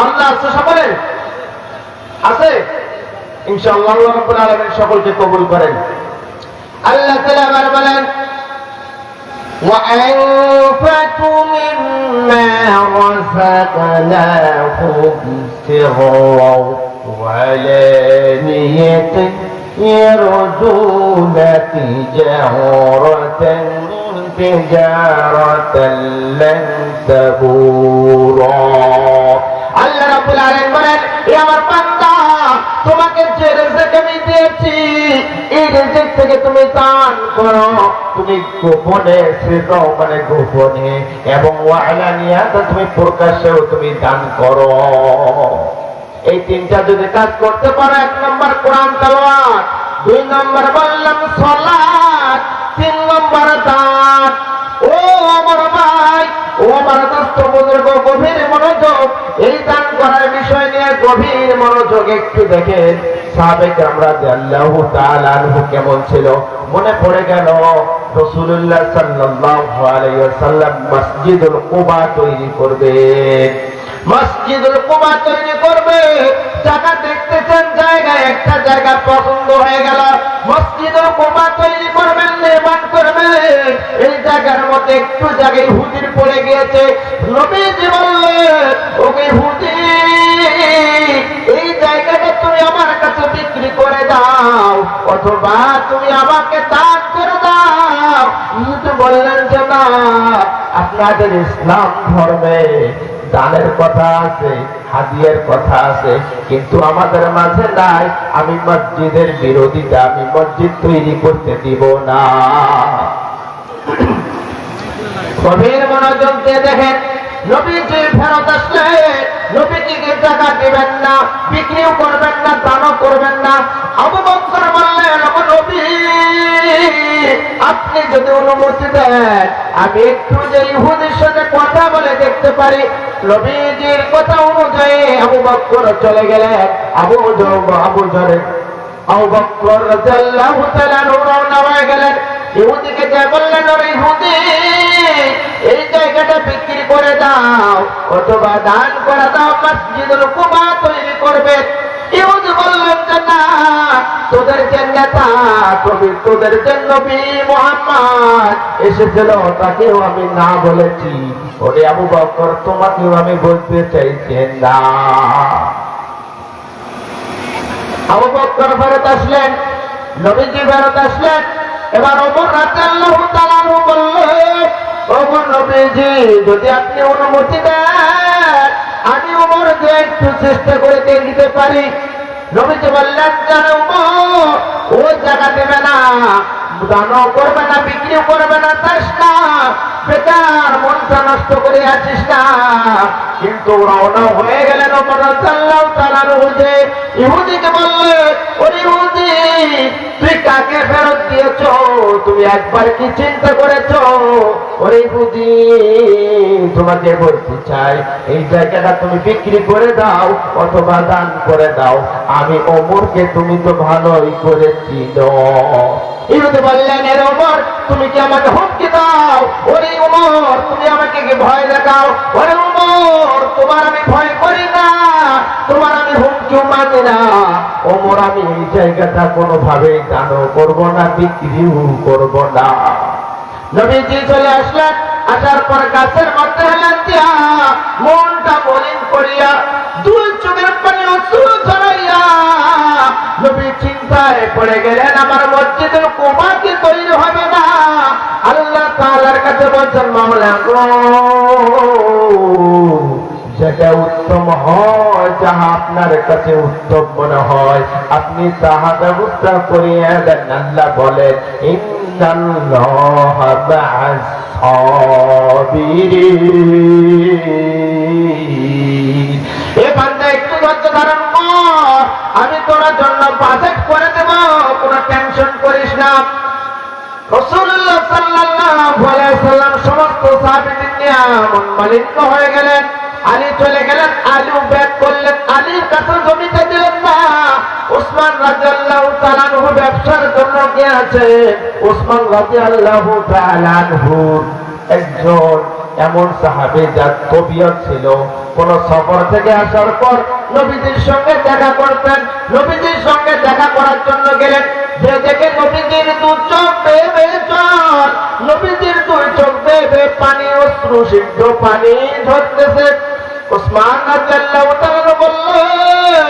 আল্লাহ আছে সকলে আছে ইনশাআল্লাহ। আল্লাহ রাব্বুল আলামিন সকলকে কবুল করেন। আল্লাহ তাআলা আবার বলেন وأنفقوا مما رزقناهم سرا وعلانية يرجون تجارة لن تبور। আল্লাহ রাব্বুল আলামিন বলেন, এ আমার বান্দা, তোমাকে যে রিজিক আমি দিয়েছি এই রিজিক থেকে তুমি দান করো, তুমি গোপনে সেটাও মানে গোপনে, এবং ওয়ালানিয়াত তুমি প্রকাশ্যেও তুমি দান করো। এই তিনটা যদি কাজ করতে পারো, 1 নম্বর কোরআন তেলাওয়াত, 2 নম্বর বললাম সালাত, 3 নম্বর দান। ও আমার ভাই, ও আমার দোস্ত বুজুর্গ, গভীর মনোযোগ, এই দান করার বিষয় নিয়ে গভীর মনোযোগ একটু দেখেন। সাহাবে কেরাম রাদিয়াল্লাহু তাআলা আনহু কেমন ছিল মনে পড়ে গেল। রাসূলুল্লাহ সাল্লাল্লাহু আলাইহি ওয়াসাল্লাম মসজিদুল কুবা তৈরি করবেন, মসজিদুল কুবা তৈরি করবে। জায়গা দেখতেছেন, জায়গায় একটা জায়গা পছন্দ হয়ে গেল, মসজিদুল কুবা তৈরি করবেন, নির্মাণ করবেন। এই জায়গার মধ্যে একটু জায়গায় হুদির পড়ে গিয়েছে। নবীজি বললেন, ওকে হুদি, এই জায়গাটা তুমি আমার কাছে বিক্রি করে দাও, অথবা তুমি আমাকে দান করে দাও। হুদি বললেন যে না, আপনাদের ইসলাম ধর্মে দানের কথা আছে, হাদিয়ার কথা আছে, কিন্তু আমাদের মাঝে নাই। আমি মসজিদের বিরোধিতা, আমি মসজিদ তৈরি করতে দিব না। গভীর মনোযোগ দিয়ে দেখেন, নবীজি ফেরত আসলে নবীজিকে টাকা দিবেন না, বিক্রিও করবেন না, দানও করবেন না। আবু বকর বললেন, ও নবী, আপনি যদি অনুমতি দেন আমি একটু যে ইহুদির সাথে কথা বলে দেখতে পারি। নবীজির কথা অনুযায়ী আবু বকর চলে গেলেন। আবু বকর রাদিয়াল্লাহু তাআলা রওনা হয়ে গেলেন। ইহুদিকে যা বললেন, ওরে ইহুদি, এই জায়গাটা বিক্রি করে দাও, অথবা দান করে দাও, মসজিদুল কুবা তৈরি করবে। ইহুদি বললেন যে না, তোদের যে নেতা, তোদের যে নবী মুহাম্মদ এসেছিল তাকেও আমি না বলেছি। ওরে আবু বকর, তোমাকেও আমি বলতে চাইছি না। আবু বকর ফেরত আসলেন, নবীজি ফেরত আসলেন। এবার ওমর রাদিয়াল্লাহু তাআলা বললেন, ওমর নবীজি, যদি আপনি অনুমতি দেন আমি ওমর যে একটু চেষ্টা করে দেখতে পারি। নবীজি বললেন, জানো ওমর, ও জায়গা দেবে না, দানও করবে না, বিক্রিও করবে না, চাস না, বেকার মনটা নষ্ট করে আছিস না। কিন্তু রওনা হয়ে গেলেন ওমর রাদিয়াল্লাহু তাআলা যে ইহুদিকে বললেন, ওরে ইহুদি, তুই কাকে ফেরত দিয়েছ? তুমি একবার কি চিন্তা করেছ? ওরে ইহুদি, তোমাকে বলতে চাই, এই জায়গাটা তুমি বিক্রি করে দাও, অথবা দান করে দাও। আমি ওমরকে তুমি তো ভালোই করে চিনো। ইহুদি বললেন, এর ওমর, তুমি কি আমাকে হুমকি দাও? ওরে ওমর, তুমি আমাকে কি ভয় দেখাও? ওরে ওমর, তোমার আমি ভয় করি না, তোমার আমি হুমকিও মানি না। ওমর, আমি এই জায়গাটা কোনোভাবেই দানও করবো না, বিক্রিও করবো না। নবীজি চলে আসলেন। আসার পর গাছের মধ্যে হেলেন দিয়া, মনটা মলিন করিয়া, 2 চোখের পানি অশ্রু ঝরাইয়া নবী চিন্তায় পড়ে গেলেন, আমার মসজিদুল কুবা কি তৈরি হবে না? আল্লাহ তাআলার কাছে বলছেন, মাওলা গো, যেটা উত্তম হয়, যাহা আপনার কাছে উত্তম মনে হয়, আপনি তাহা ব্যবস্থা করিয়া দেন। আল্লাহ বলেন, ইন্নাল্লাহা মা'আস সাবিরিন। এ বান্দা, একটু ধৈর্য ধারণ কর, আমি তোর জন্য বাজেট করে দেব, কোনো টেনশন করিস না। রাসূলুল্লাহ সাল্লাল্লাহু আলাইহি ওয়াসাল্লাম সমস্ত সাহাবীদের নিয়ে মন মালিন্য হয়ে গেলেন। আলী চলে গেলেন, আলী ব্যাগ করলেন, আলীর কাছে জমিতে দিলেন না। উসমান রাদিয়াল্লাহু তাআলা আনহু ব্যবসার জন্য গিয়েছে। উসমান রাদিয়াল্লাহু তাআলা আনহু একজন এমন সাহাবী যার তবিয়ত ছিল কোন সফর থেকে আসার পর নবীজির সঙ্গে দেখা করতেন, নবীজির সঙ্গে দেখা করার জন্য গেলেন, যে দেখে নবীজির দু চোখ বেয়ে বেয়ে জল, নবীজির দুই চোখ বেয়ে বেয়ে পানি, অশ্রু সিদ্ধ পানি ঝরতেছে। ওসমান রাদিয়াল্লাহু তাআলা বললেন,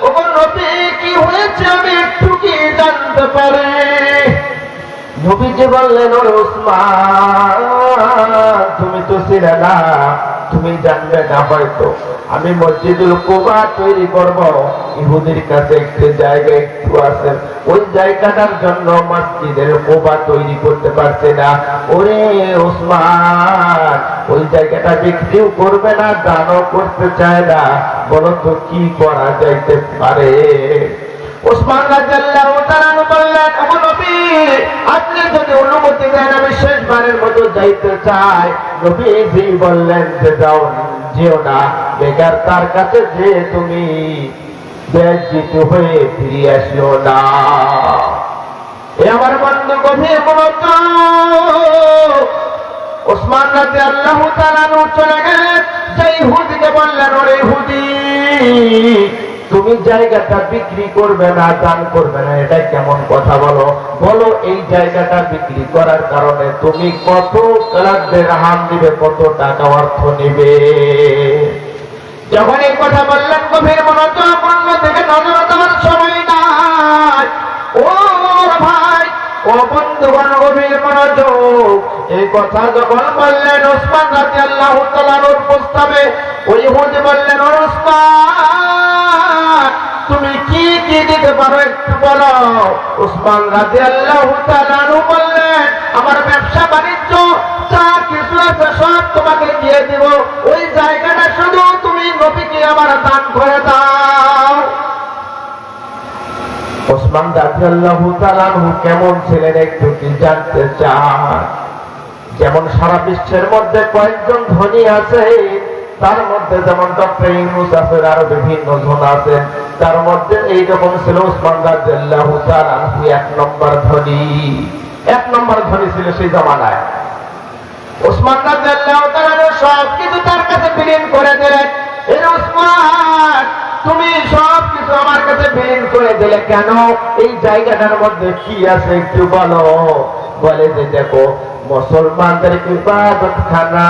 ওগো নবী কি হয়েছে আমি একটু কি জানতে পারি? নবীজি বললেন, ও ওসমান তুমি তো চিনে না, তুমি জানবে না হয়তো, আমি মসজিদুল কুবা তৈরি করব, ইহুদির কাছে একটি জায়গা একটু আছে, ওই জায়গাটার জন্য মসজিদের কুবা তৈরি করতে পারছে না। ওরে ওসমান, ওই জায়গাটা বিক্রিও করবে না, দানও করতে চায় না, বলো তো কি করা যাইতে পারে? ওসমান রাদিয়াল্লাহু তাআলা বললেন, ও নবী আপনি যদি অনুমতি দেন আমি শেষবারের মতো যাইতে চাই। নবীজি বললেন যে যাও, যেও না, বেকার তার কাছে যে তুমি বেজ্জিত হয়ে ফিরে আসিও না। এ আমার বন্ধু গভীর মনোযোগ। ওসমান রাদিয়াল্লাহু তাআলা চলে গেলেন, সেই ইহুদিকে বললেন, ওরে ইহুদি তুমি জায়গাটা বিক্রি করবে না, দান করবে না, এটা কেমন কথা বলো? বলো এই জায়গাটা বিক্রি করার কারণে তুমি কত দিরহাম দিবে, কত টাকা অর্থ নিবে? যখন এই কথা বললেন গভীর মনোযোগ, অন্য থেকে নজর দেওয়ার সময় নাই। ও ভাই, ও বন্ধুগণ গভীর মনোযোগ, এই কথা যখন বললেন ওসমান রাদিয়াল্লাহু তাআলার প্রস্তাবে, ওই ইহুদি বললেন, ও ওসমান তুমি কি কি দিতে পারো একটু বলো? ওসমান রাদিয়াল্লাহু তাআলা বললেন, আমার ব্যবসা বাণিজ্য যা কিছু আছে সব তোমাকে দিয়ে দিব, ওই জায়গাটা শুধু তুমি নবীকে আমার দান করে দাও। ওসমান রাদিয়াল্লাহু তাআলা কেমন ছিলেন একটু কি জানতে চান? যেমন সারা বিশ্বের মধ্যে কয়েকজন ধনী আছে, তার মধ্যে যেমন ডক্টর ইউনূস আছেন, আরো বিভিন্ন জন আছেন, তার মধ্যে এইরকম ছিল ওসমান রাদিয়াল্লাহু তাআলা এক নম্বর ধনী, এক নম্বর ধনী ছিল সেই জামানায়। ওসমান রাদিয়াল্লাহু তাআলা সব কিছু তার কাছে বিলীন করে দিলেন। এই ওসমান তুমি সব কিছু আমার কাছে বিলীন করে দিলে কেন? এই জায়গাটার মধ্যে কি আছে একটু বলো। বলে যে দেখো, মুসলমানদের ইবাদতখানা,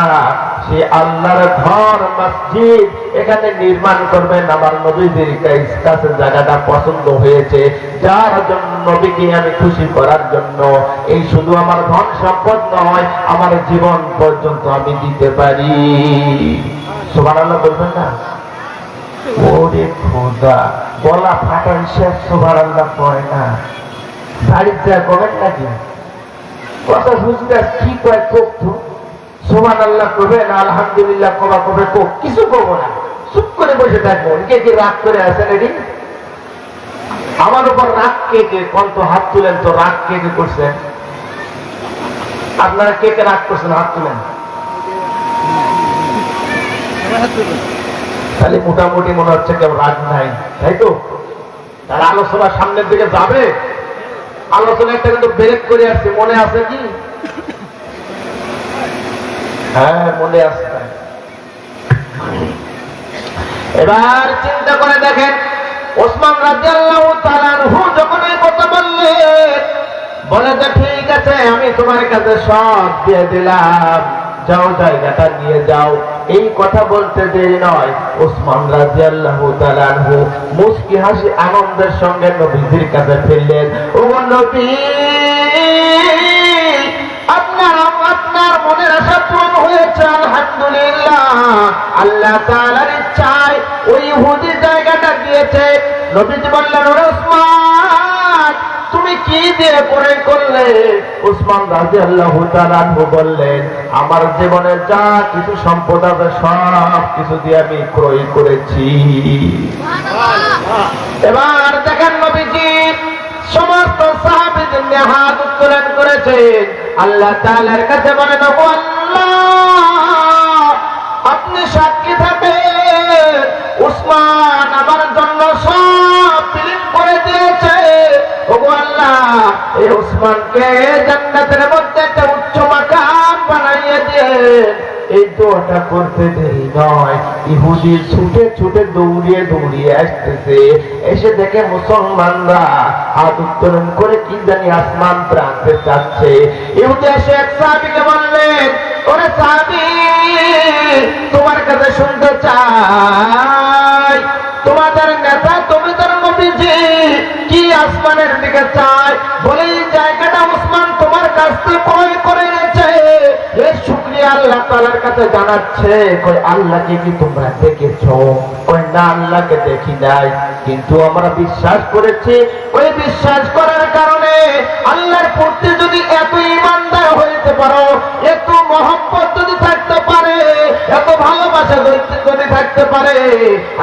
সে আল্লাহর ঘর মসজিদ এখানে নির্মাণ করবেন, আমার নবীজির কাছে জায়গাটা পছন্দ হয়েছে, যার জন্য নবীকে আমি খুশি করার জন্য এই শুধু আমার ধন সম্পদ নয়, আমার জীবন পর্যন্ত আমি দিতে পারি। সুবহানাল্লাহ বলবেন না? ওরে খোদা, গলা ফাটার শেষ সুবহানাল্লাহ পড়ে না, বাড়িতে কবেন নাকি? কত হুজুরা কি কয় করতো, সুবহানাল্লাহ কবে না, আলহামদুলিল্লাহ কবা কবে, কিছু করবো না, চুপ করে বসে থাকবো। কে কে রাগ করে আছেন? এটি আমার উপর রাগ কে কে? কত হাত তুলেন তো, রাগ কে কে করছেন? আপনারা কে কে রাগ করছেন? হাত তুলেন। তাহলে মোটামুটি মনে হচ্ছে কেউ রাগ নাই, তাই তো? তার আলোচনা সামনের দিকে যাবে, আলোচনা একটা কিন্তু ব্রেক করে আসছে, মনে আছে কি? হ্যাঁ মনে আছে। এবার চিন্তা করে দেখেন, ওসমান রাদিয়াল্লাহু তাআলা যখন এই কথা বললেন, বলে যে ঠিক আছে আমি তোমার কাছে সব দিয়ে দিলাম, যাও জায়গাটা নিয়ে যাও। এই কথা বলতে দেরি নয়, ওসমান রাদিয়াল্লাহু তাআলা মুস্কি হাসি আনন্দের সঙ্গে নবীজির কাছে ফিরলেন। ও নবী, আপনার মনের আশা পূরণ হয়েছে আলহামদুলিল্লাহ, আল্লাহ তাআলার ইচ্ছায় ওই ইহুদি জায়গাটা দিয়েছে। নবীজি বললেন, ও ওসমান তুমি কি দিয়ে করে করলে? ওসমান রাদিয়াল্লাহু তাআলা বললেন, আমার জীবনে যা কিছু সম্পদ আছে সব কিছু দিয়ে আমি ক্রয় করেছি। এবার দেখেন নবীজি সমস্ত সাহাবীদের নিয়ে হাত উত্তোলন করেছেন, আল্লাহ তাআলার কাছে বলেন, ও আল্লাহ আপনি সাক্ষী থাকেন, ওসমান আমার জন্য সব বিলীন করে দিয়েছে। ওগো আল্লাহ, এই ওসমানকে জান্নাতের মধ্যে একটা উচ্চ মাকাম বানাইয়ে দিয়েন, এই দোয়াটা করতে দেরি নয়। ইহুদি ছুটে ছুটে দৌড়িয়ে দৌড়িয়ে আসতেছে, এসে দেখে মুসলমানরা হাত উত্তোলন করে কি জানি আসমান প্রান্তে যাচ্ছে। ইহুদি এসে এক সাহাবীকে বললেন, ওরে সাহাবী, তোমার কাছে শুনতে চাই, তোমাদের নেতা তোমাদের নবীজি কি আসমানের দিকে চায়? বলে এই জায়গাটা ওসমান তোমার কাছ থেকে ক্রয় করে এনেছে, এর শুকরিয়া আল্লাহ তাআলার কাছে জানাচ্ছে। কই আল্লাহকে কি তোমরা দেখেছো? কই না, আল্লাহকে দেখি নাই, কিন্তু আমরা বিশ্বাস করেছি। ওই বিশ্বাস করার কারণে আল্লাহর প্রতি যদি এত ঈমানদার হইতে পারো, এত মহব্বত যদি থাকতে পারে, এত ভালোবাসা যদি থাকতে পারে,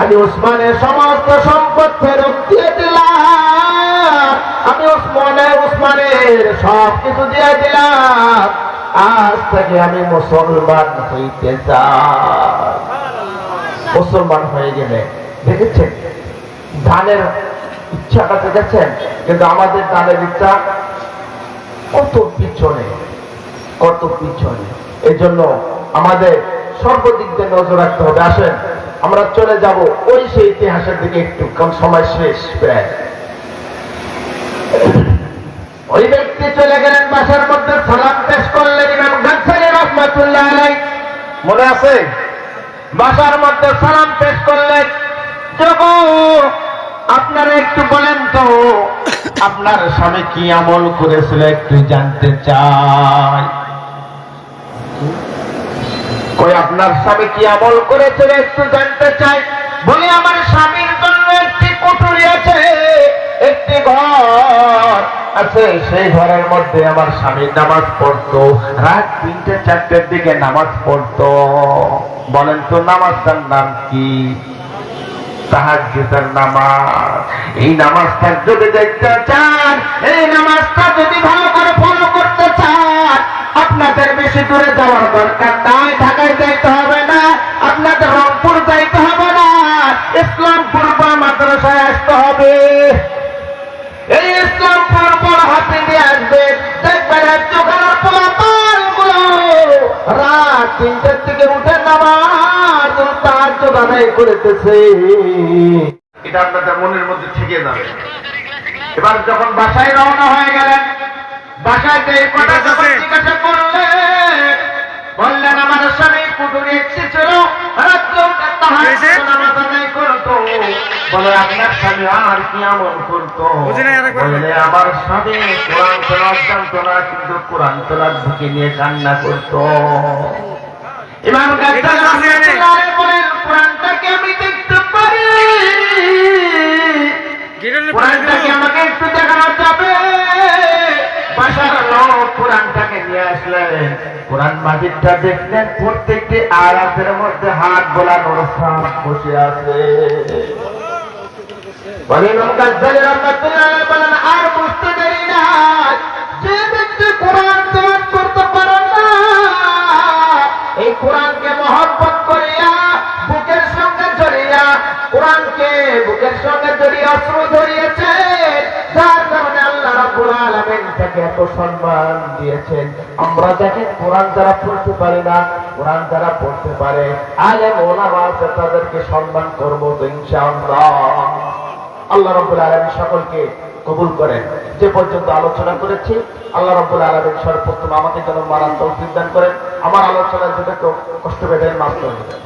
আমি ওসমানের সমস্ত সম্পদ ফেরত দিয়ে দিলাম, আমি ওসমানের সব কিছু দিয়ে দিলাম, আজ থেকে আমি মুসলমান হইতে চাই। মুসলমান হয়ে গেলে দেখেছেন ধানের ইচ্ছাটা দেখেছেন, কিন্তু আমাদের ধানের ইচ্ছা কত পিছনে, কত পিছনে। এই জন্য আমাদের সর্বদিক দিয়ে নজর রাখতে হবে। আসেন আমরা চলে যাব ওই সেই ইতিহাসের দিকে একটু, কারণ সময় শেষ প্রায়। ওই ব্যক্তি চলে গেলেন, বাসার মধ্যে সালাম পেশ করলেন ইমাম গাজ্জালী রাহমাতুল্লাহ আলাইহি, মনে আছে? বাসার মধ্যে সালাম পেশ করলেন। যখন আপনারা একটু বলেন তো, আপনার স্বামী কি আমল করেছিল একটু জানতে চাই। কই আপনার স্বামী কি আমল করেছিল একটু জানতে চাই। বলি আমার স্বামীর জন্য একটি কুঠুরি আছে, একটি ঘর আছে, সেই ঘরের মধ্যে আমার স্বামী নামাজ পড়তো, রাত ৩টে-৪টের দিকে নামাজ পড়তো। বলেন তো নামাজটার নাম কি? তাহাজ্জুদের নামাজ। এই নামাজটা যদি দেখতে চান, এই নামাজটা যদি ভালো করে ফলো করতে চান, আপনাদের বেশি দূরে যাওয়ার দরকার নাই, ঢাকায় যাইতে হবে না, আপনাদের রংপুর যাইতে হবে না, ইসলামপুর মাদ্রাসায় আসতে হবে। এই ইসলামপুর বড় হাতে দিয়ে আসবে, দেখবেন একজনের পোলাপানগুলো রাত ৩টার থেকে উঠে নামাজ তাহাজ্জুদ আদায় করতেছে। এটা আপনাদের মনের মধ্যে থেকে যাবে। এবার যখন বাসায় রওনা হয়ে গেলেন, বাসায় জিজ্ঞাসা বললেন আমার স্বামী কুঠুরি একটি ছিল, নামাজ আদায় করতো। বলে আপনার স্বামী আর কি আমল করতো? বললে আমার স্বামী কোরআন তেলাওয়াত জানতো না, কিন্তু কোরআন তেলাওয়াত বুকে নিয়ে কান্না করতো। ইমাম গাজ্জালী রাহমাতুল্লাহ আলাইহি বলেন, কোরআনটাকে আমি দেখতে পারি, কোরআনটাকে আমাকে একটু দেখানো যাবে? বাসার লোক কোরআনটাকে নিয়ে আসলেন, কোরআন মাজিদটা দেখলেন, প্রত্যেকটি আয়াতের মধ্যে হাত বোলানোর সাপ বসে আছে। বলে ইমাম গাজ্জালী রাহমাতুল্লাহ আলাইহি বলেন, আর বুঝতে দেরি না, যে ব্যক্তি কোরআন তেলাওয়াত করতে পারে না, এই কোরআনকে মহব্বত করিয়া বুকের সঙ্গে জড়িয়া, কোরআনকে বুকের সঙ্গে জড়িয়ে অশ্রু ধরিয়েছে, যার কারণে আল্লাহ রাব্বুল আলামিন তাকে এত সম্মান দিয়েছেন। আমরা দেখেন কোরআন যারা পড়তে পারে না, কোরআন যারা পড়তে পারে, আলেম ওলামা আছে, তাদেরকে সম্মান করবো তো ইনশাআল্লাহ। আল্লাহ রাব্বুল আলামিন সকলকে কবুল করেন। যে পর্যন্ত আলোচনা করেছি, আল্লাহ রাব্বুল আলামিন সর্বপ্রথম আমাকে যেন মানার তৌফিক দান করেন। আমার আলোচনায় যদি কেউ কষ্ট পেতেন মাফ করে দেবেন।